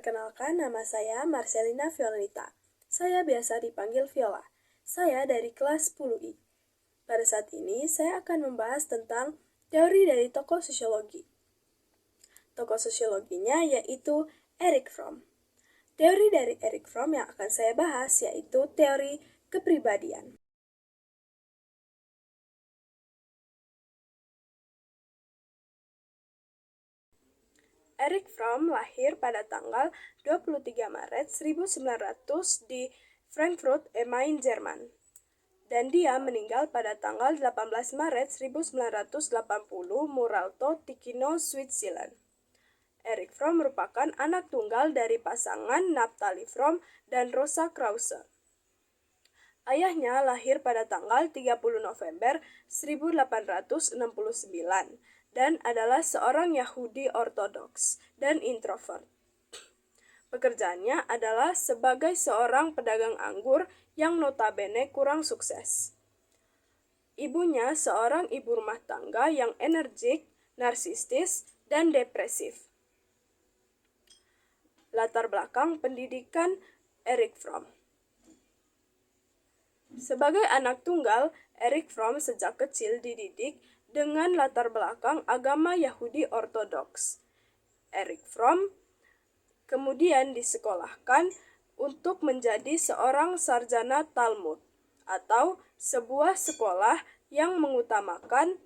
Perkenalkan, nama saya Marcelina Violanita. Saya biasa dipanggil Viola. Saya dari kelas 10I. Pada saat ini, saya akan membahas tentang teori dari tokoh sosiologi. Tokoh sosiologinya yaitu Erich Fromm. Teori dari Erich Fromm yang akan saya bahas yaitu teori kepribadian. Erich Fromm lahir pada tanggal 23 Maret 1900 di Frankfurt am Main, Jerman. Dan dia meninggal pada tanggal 18 Maret 1980 Muralto, Ticino, Switzerland. Erich Fromm merupakan anak tunggal dari pasangan Naphtali Fromm dan Rosa Krause. Ayahnya lahir pada tanggal 30 November 1869 dan adalah seorang Yahudi ortodoks dan introvert. Pekerjaannya adalah sebagai seorang pedagang anggur yang notabene kurang sukses. Ibunya seorang ibu rumah tangga yang energik, narsistis, dan depresif. Latar belakang pendidikan Erich Fromm. Sebagai anak tunggal, Erich Fromm sejak kecil dididik dengan latar belakang agama Yahudi ortodoks. Erich Fromm kemudian disekolahkan untuk menjadi seorang sarjana Talmud atau sebuah sekolah yang mengutamakan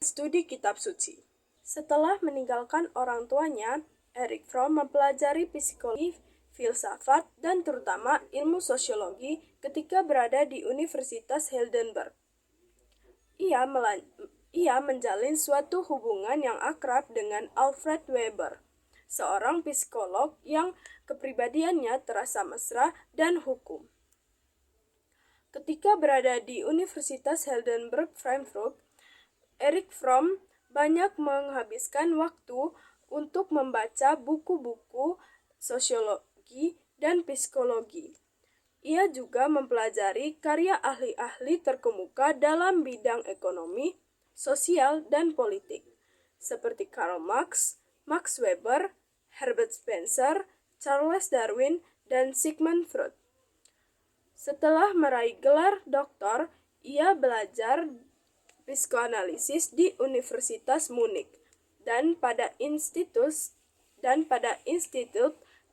studi kitab suci. Setelah meninggalkan orang tuanya, Erich Fromm mempelajari psikologi, filsafat, dan terutama ilmu sosiologi ketika berada di Universitas Heidelberg. Ia menjalin suatu hubungan yang akrab dengan Alfred Weber, seorang psikolog yang kepribadiannya terasa mesra dan hukum. Ketika berada di Universitas Heidelberg, Frankfurt, Erich Fromm banyak menghabiskan waktu untuk membaca buku-buku sosiologi dan psikologi. Ia juga mempelajari karya ahli-ahli terkemuka dalam bidang ekonomi, sosial, dan politik, seperti Karl Marx, Max Weber, Herbert Spencer, Charles Darwin, dan Sigmund Freud. Setelah meraih gelar doktor, ia belajar psikoanalisis di Universitas Munich dan pada Institut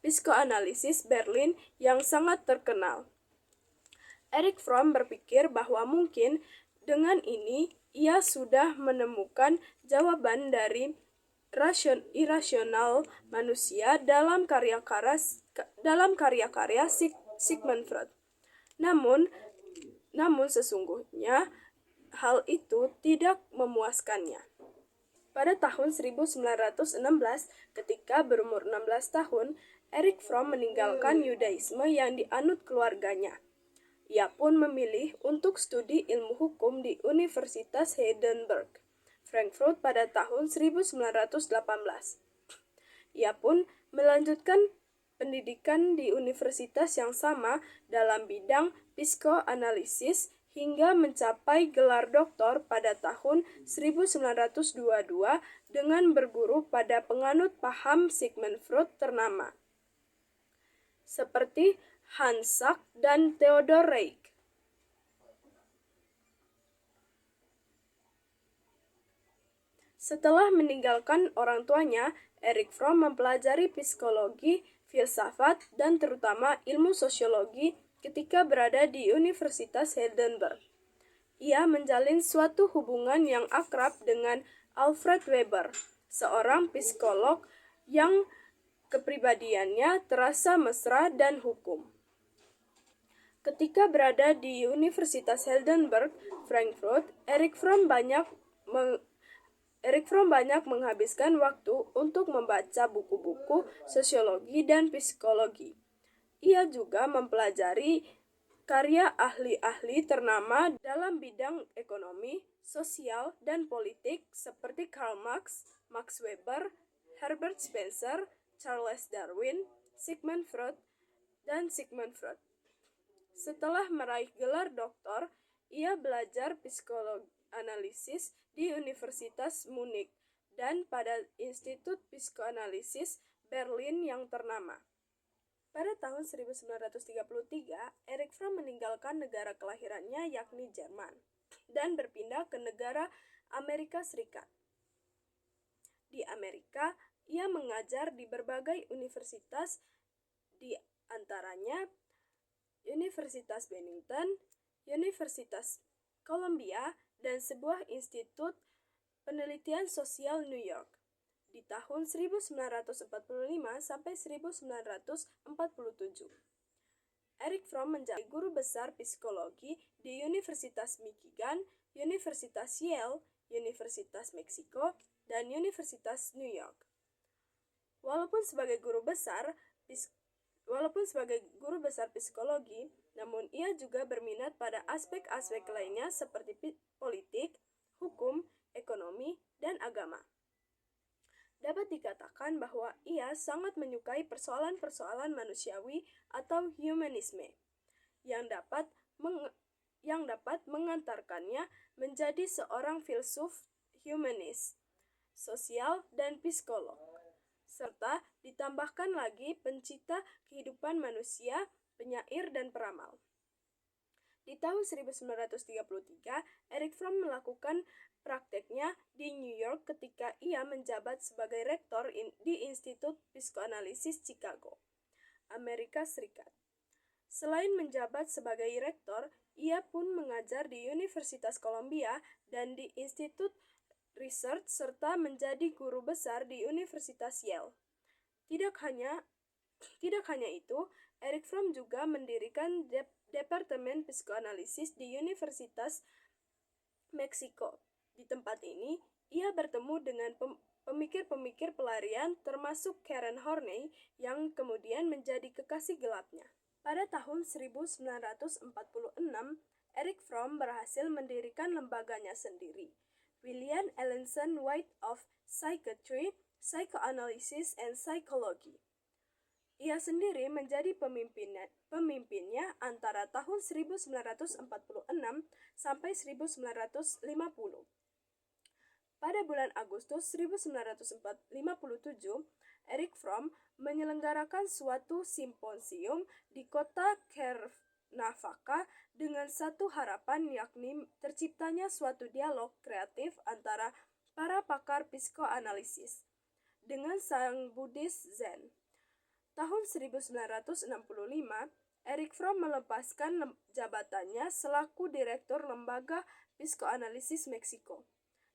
Psikoanalisis Berlin yang sangat terkenal. Erich Fromm berpikir bahwa mungkin dengan ini ia sudah menemukan jawaban dari irasional manusia dalam karya-karya Sigmund Freud. Namun sesungguhnya hal itu tidak memuaskannya. Pada tahun 1916, ketika berumur 16 tahun, Erich Fromm meninggalkan Yudaisme yang dianut keluarganya. Ia pun memilih untuk studi ilmu hukum di Universitas Heidelberg, Frankfurt pada tahun 1918. Ia pun melanjutkan pendidikan di universitas yang sama dalam bidang psikoanalisis hingga mencapai gelar doktor pada tahun 1922 dengan berguru pada penganut paham Sigmund Freud ternama, seperti Hans Sachs dan Theodor Reik. Setelah meninggalkan orang tuanya, Erich Fromm mempelajari psikologi, filsafat, dan terutama ilmu sosiologi ketika berada di Universitas Heidelberg. Ia menjalin suatu hubungan yang akrab dengan Alfred Weber, seorang psikolog yang kepribadiannya terasa mesra dan hukum. Ketika berada di Universitas Heidelberg, Frankfurt, Erich Fromm banyak menghabiskan waktu untuk membaca buku-buku sosiologi dan psikologi. Ia juga mempelajari karya ahli-ahli ternama dalam bidang ekonomi, sosial, dan politik seperti Karl Marx, Max Weber, Herbert Spencer, Charles Darwin, Sigmund Freud. Setelah meraih gelar doktor, ia belajar psikoanalisis di Universitas Munich dan pada Institut Psikoanalisis Berlin yang ternama, Pada tahun 1933, Erich Fromm meninggalkan negara kelahirannya yakni Jerman dan berpindah ke negara Amerika Serikat. Di Amerika, ia mengajar di berbagai universitas, di antaranya Universitas Bennington, Universitas Columbia, dan sebuah institut penelitian sosial New York. Di tahun 1945 sampai 1947. Erich Fromm menjadi guru besar psikologi di Universitas Michigan, Universitas Yale, Universitas Meksiko, dan Universitas New York. Walaupun sebagai guru besar psikologi, namun ia juga berminat pada aspek-aspek lainnya seperti politik, hukum, ekonomi, dan agama. Dapat dikatakan bahwa ia sangat menyukai persoalan-persoalan manusiawi atau humanisme yang dapat mengantarkannya menjadi seorang filsuf humanis, sosial, dan psikolog, serta ditambahkan lagi pencipta kehidupan manusia, penyair, dan peramal. Di tahun 1933, Erich Fromm melakukan prakteknya di New York ketika ia menjabat sebagai rektor di Institut Psikoanalisis Chicago, Amerika Serikat. Selain menjabat sebagai rektor, ia pun mengajar di Universitas Columbia dan di Institut Research serta menjadi guru besar di Universitas Yale. Tidak hanya itu, Erich Fromm juga mendirikan Departemen Psikoanalisis di Universitas Meksiko. Di tempat ini, ia bertemu dengan pemikir-pemikir pelarian termasuk Karen Horney yang kemudian menjadi kekasih gelapnya. Pada tahun 1946, Erich Fromm berhasil mendirikan lembaganya sendiri, William Alanson White of Psychiatry, Psychoanalysis, and Psychology. Ia sendiri menjadi pemimpinnya antara tahun 1946 sampai 1950. Pada bulan Agustus 1957, Erich Fromm menyelenggarakan suatu simposium di kota Cuernavaca dengan satu harapan, yakni terciptanya suatu dialog kreatif antara para pakar psikoanalisis dengan sang Buddhis Zen. Tahun 1965, Erich Fromm melepaskan jabatannya selaku direktur Lembaga Psikoanalisis Meksiko,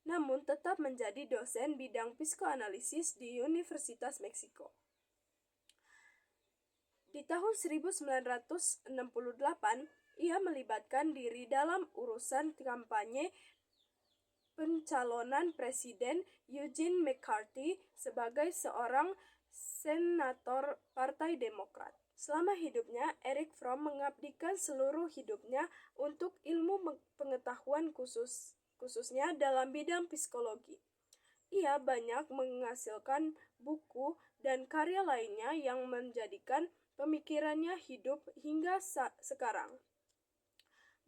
namun tetap menjadi dosen bidang psikoanalisis di Universitas Meksiko. Di tahun 1968, ia melibatkan diri dalam urusan kampanye pencalonan Presiden Eugene McCarthy sebagai seorang senator Partai Demokrat. Selama hidupnya, Erich Fromm mengabdikan seluruh hidupnya untuk ilmu pengetahuan khususnya dalam bidang psikologi. Ia banyak menghasilkan buku dan karya lainnya yang menjadikan pemikirannya hidup hingga sekarang.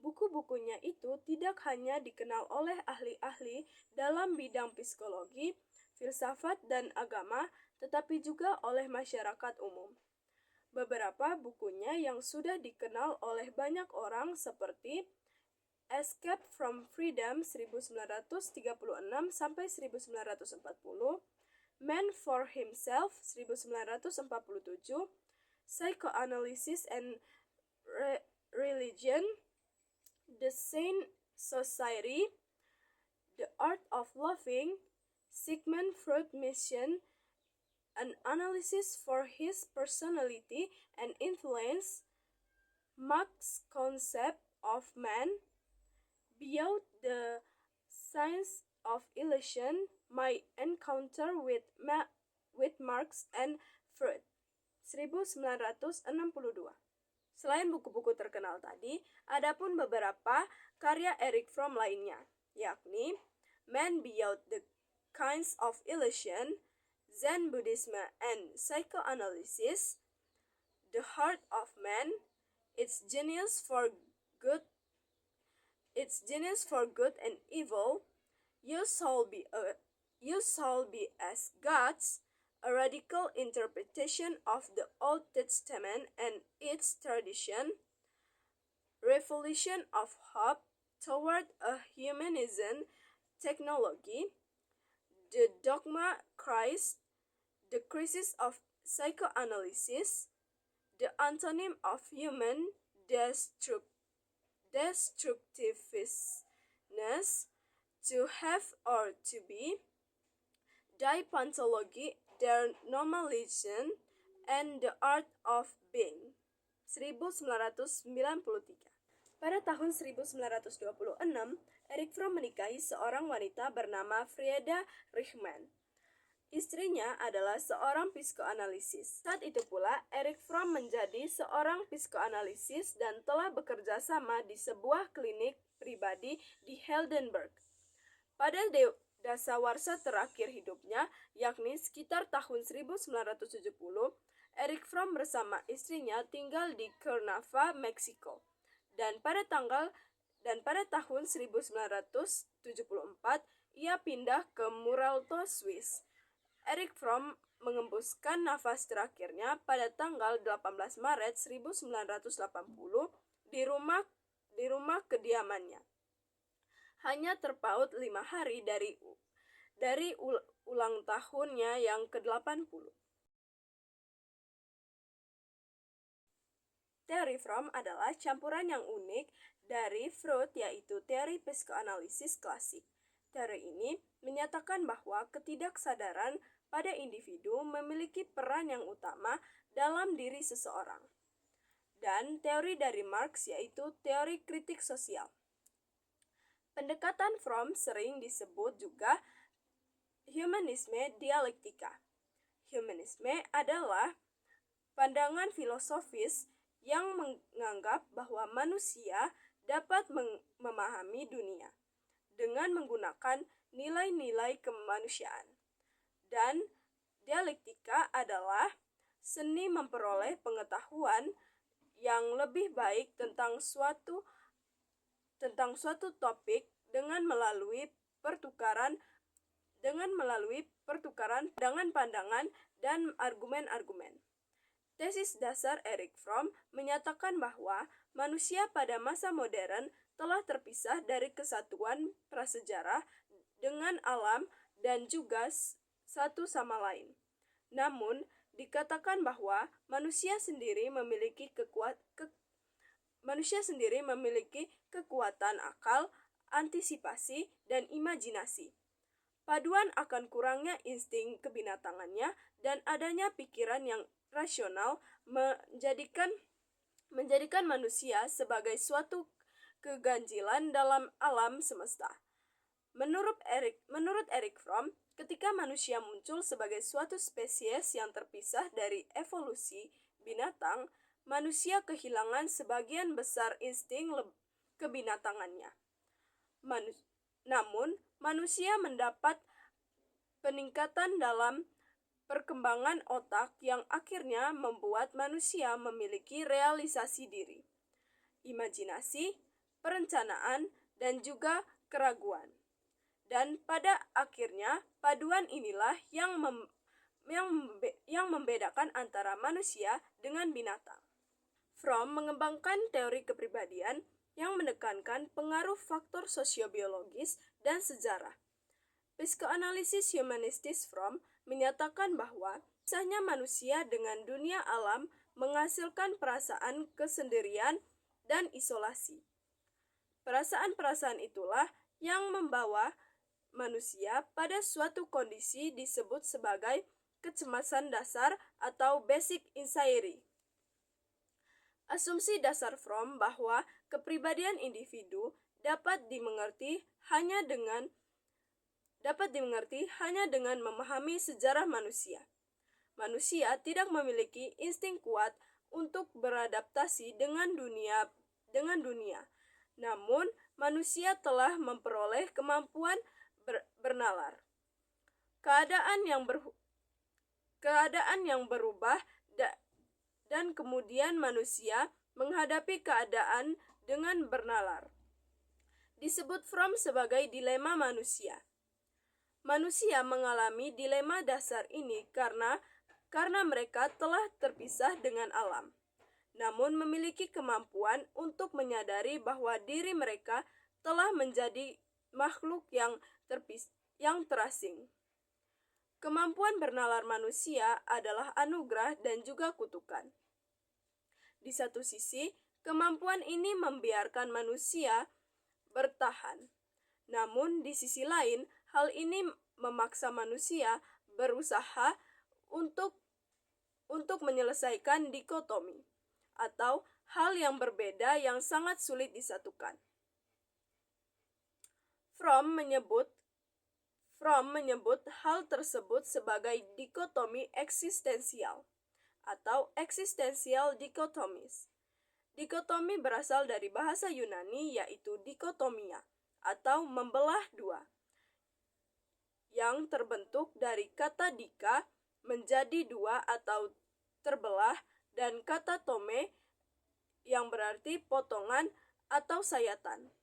Buku-bukunya itu tidak hanya dikenal oleh ahli-ahli dalam bidang psikologi, filsafat, dan agama, tetapi juga oleh masyarakat umum. Beberapa bukunya yang sudah dikenal oleh banyak orang seperti Escape from Freedom 1936 sampai 1940, Man for Himself 1947, Psychoanalysis and Religion, The Sane Society, The Art of Loving, Sigmund Freud Mission, An Analysis for His Personality and Influence, Marx's Concept of Man, Beyond the Science of Illusion, My Encounter with Marx and Freud, 1962. Selain buku-buku terkenal tadi, ada pun beberapa karya Erich Fromm lainnya, yakni Man Beyond the Kinds of Illusion, Zen Buddhism and Psychoanalysis, The Heart of Man, Its Genius for Good and Evil, You Shall Be as Gods, a radical interpretation of the Old Testament and its tradition, revolution of hope toward a humanism technology, the dogma Christ, the crisis of psychoanalysis, the antonym of human destructiveness, to have or to be, deontology, their normalization, and the art of being. 1993. Pada tahun 1926, Erich Fromm menikahi seorang wanita bernama Frieda Reichmann. Istrinya adalah seorang psikoanalisis. Saat itu pula, Erich Fromm menjadi seorang psikoanalisis dan telah bekerja sama di sebuah klinik pribadi di Heidelberg. Pada dasawarsa terakhir hidupnya, yakni sekitar tahun 1970, Erich Fromm bersama istrinya tinggal di Cuernavaca, Meksiko. Dan pada tahun 1974, ia pindah ke Muralto, Swiss. Erich Fromm mengembuskan nafas terakhirnya pada tanggal 18 Maret 1980 di rumah kediamannya. Hanya terpaut 5 hari dari ulang tahunnya yang ke-80. Teori Fromm adalah campuran yang unik dari Freud, yaitu teori psikoanalisis klasik. Teori ini menyatakan bahwa ketidaksadaran pada individu memiliki peran yang utama dalam diri seseorang. Dan teori dari Marx yaitu teori kritik sosial. Pendekatan Fromm sering disebut juga humanisme dialektika. Humanisme adalah pandangan filosofis yang menganggap bahwa manusia dapat memahami dunia dengan menggunakan nilai-nilai kemanusiaan. Dan dialektika adalah seni memperoleh pengetahuan yang lebih baik tentang suatu topik dengan melalui pertukaran pandangan dan argumen-argumen. Tesis dasar Erich Fromm menyatakan bahwa manusia pada masa modern telah terpisah dari kesatuan prasejarah dengan alam dan juga satu sama lain. Namun, dikatakan bahwa manusia sendiri memiliki kekuatan akal, antisipasi, dan imajinasi. Paduan akan kurangnya insting kebinatangannya dan adanya pikiran yang rasional menjadikan manusia sebagai suatu keganjilan dalam alam semesta. Menurut Erich Fromm, ketika manusia muncul sebagai suatu spesies yang terpisah dari evolusi binatang, manusia kehilangan sebagian besar insting kebinatangannya. Namun, manusia mendapat peningkatan dalam perkembangan otak yang akhirnya membuat manusia memiliki realisasi diri, imajinasi, perencanaan, dan juga keraguan. Dan pada akhirnya, paduan inilah yang membedakan antara manusia dengan binatang. Fromm mengembangkan teori kepribadian yang menekankan pengaruh faktor sosiobiologis dan sejarah. Psikoanalisis humanistis Fromm menyatakan bahwa pisahnya manusia dengan dunia alam menghasilkan perasaan kesendirian dan isolasi. Perasaan-perasaan itulah yang membawa manusia pada suatu kondisi disebut sebagai kecemasan dasar atau basic anxiety. Asumsi dasar Fromm bahwa kepribadian individu dapat dimengerti hanya dengan memahami sejarah manusia. Manusia tidak memiliki insting kuat untuk beradaptasi dengan dunia. Namun, manusia telah memperoleh kemampuan bernalar. Keadaan yang berubah dan kemudian manusia menghadapi keadaan dengan bernalar. Disebut Fromm sebagai dilema manusia. Manusia mengalami dilema dasar ini karena mereka telah terpisah dengan alam, namun memiliki kemampuan untuk menyadari bahwa diri mereka telah menjadi makhluk yang terasing. Kemampuan bernalar manusia adalah anugerah dan juga kutukan. Di satu sisi, kemampuan ini membiarkan manusia bertahan. Namun di sisi lain, hal ini memaksa manusia berusaha untuk menyelesaikan dikotomi atau hal yang berbeda yang sangat sulit disatukan. Fromm menyebut hal tersebut sebagai dikotomi eksistensial atau existential dichotomies. Dikotomi berasal dari bahasa Yunani yaitu dikotomia atau membelah dua, yang terbentuk dari kata dika menjadi dua atau terbelah dan kata tome yang berarti potongan atau sayatan.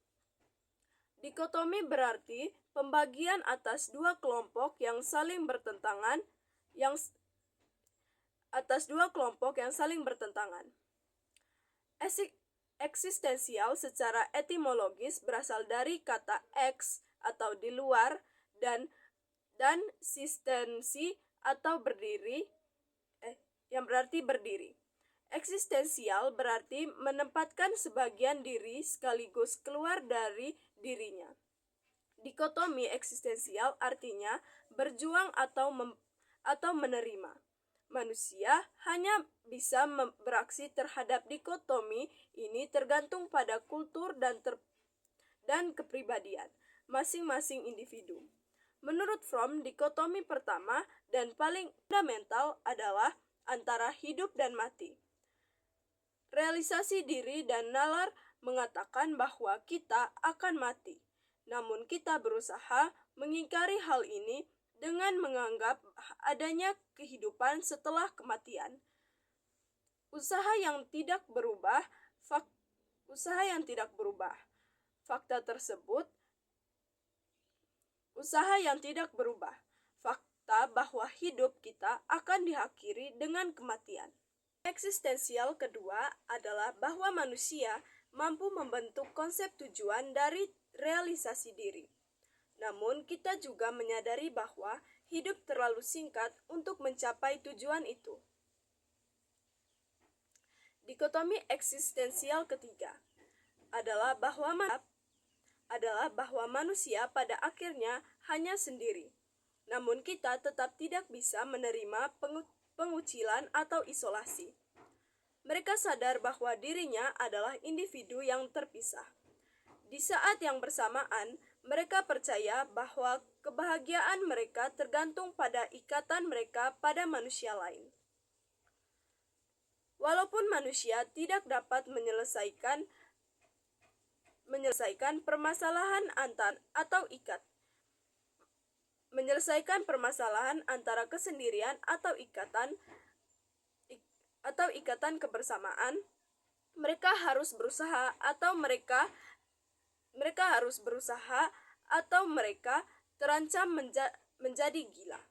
Dikotomi berarti pembagian atas dua kelompok yang saling bertentangan, Eksistensial secara etimologis berasal dari kata ex atau di luar dan sistensi atau berdiri yang berarti berdiri. Eksistensial berarti menempatkan sebagian diri sekaligus keluar dari dirinya. Dikotomi eksistensial artinya berjuang atau menerima. Manusia hanya bisa beraksi terhadap dikotomi ini tergantung pada kultur dan kepribadian masing-masing individu. Menurut Fromm, dikotomi pertama dan paling fundamental adalah antara hidup dan mati. Realisasi diri dan nalar mengatakan bahwa kita akan mati, namun kita berusaha mengingkari hal ini dengan menganggap adanya kehidupan setelah kematian. Usaha yang tidak berubah. Fakta bahwa hidup kita akan diakhiri dengan kematian. Eksistensial kedua adalah bahwa manusia mampu membentuk konsep tujuan dari realisasi diri. Namun, kita juga menyadari bahwa hidup terlalu singkat untuk mencapai tujuan itu. Dikotomi eksistensial ketiga adalah bahwa manusia pada akhirnya hanya sendiri. Namun, kita tetap tidak bisa menerima pengucilan atau isolasi. Mereka sadar bahwa dirinya adalah individu yang terpisah. Di saat yang bersamaan, mereka percaya bahwa kebahagiaan mereka tergantung pada ikatan mereka pada manusia lain. Walaupun manusia tidak dapat menyelesaikan permasalahan antara kesendirian atau ikatan kebersamaan, mereka harus berusaha atau mereka terancam menjadi gila.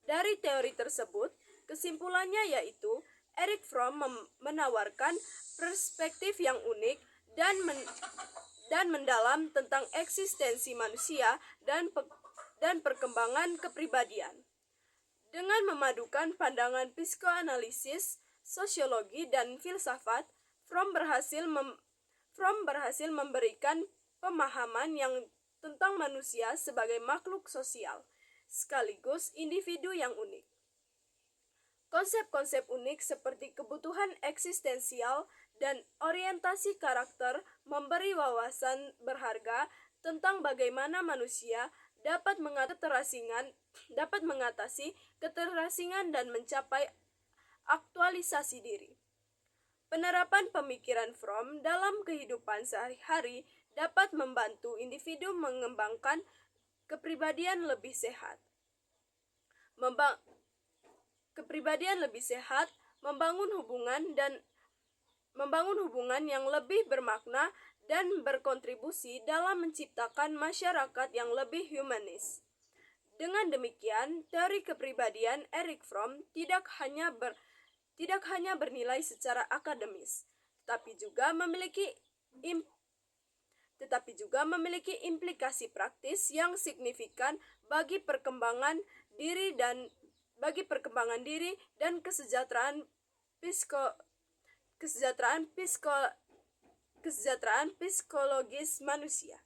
Dari teori tersebut, kesimpulannya yaitu Erich Fromm menawarkan perspektif yang unik dan mendalam tentang eksistensi manusia dan perkembangan kepribadian. Dengan memadukan pandangan psikoanalisis, sosiologi, dan filsafat, Fromm berhasil memberikan pemahaman yang tentang manusia sebagai makhluk sosial, sekaligus individu yang unik. Konsep-konsep unik seperti kebutuhan eksistensial dan orientasi karakter memberi wawasan berharga tentang bagaimana manusia dapat mengatasi keterasingan dan mencapai aktualisasi diri. Penerapan pemikiran Fromm dalam kehidupan sehari-hari dapat membantu individu mengembangkan kepribadian lebih sehat, membangun hubungan yang lebih bermakna dan berkontribusi dalam menciptakan masyarakat yang lebih humanis. Dengan demikian, teori kepribadian Erich Fromm tidak hanya bernilai secara akademis, tetapi juga memiliki implikasi praktis yang signifikan bagi perkembangan diri dan kesejahteraan psikologis manusia.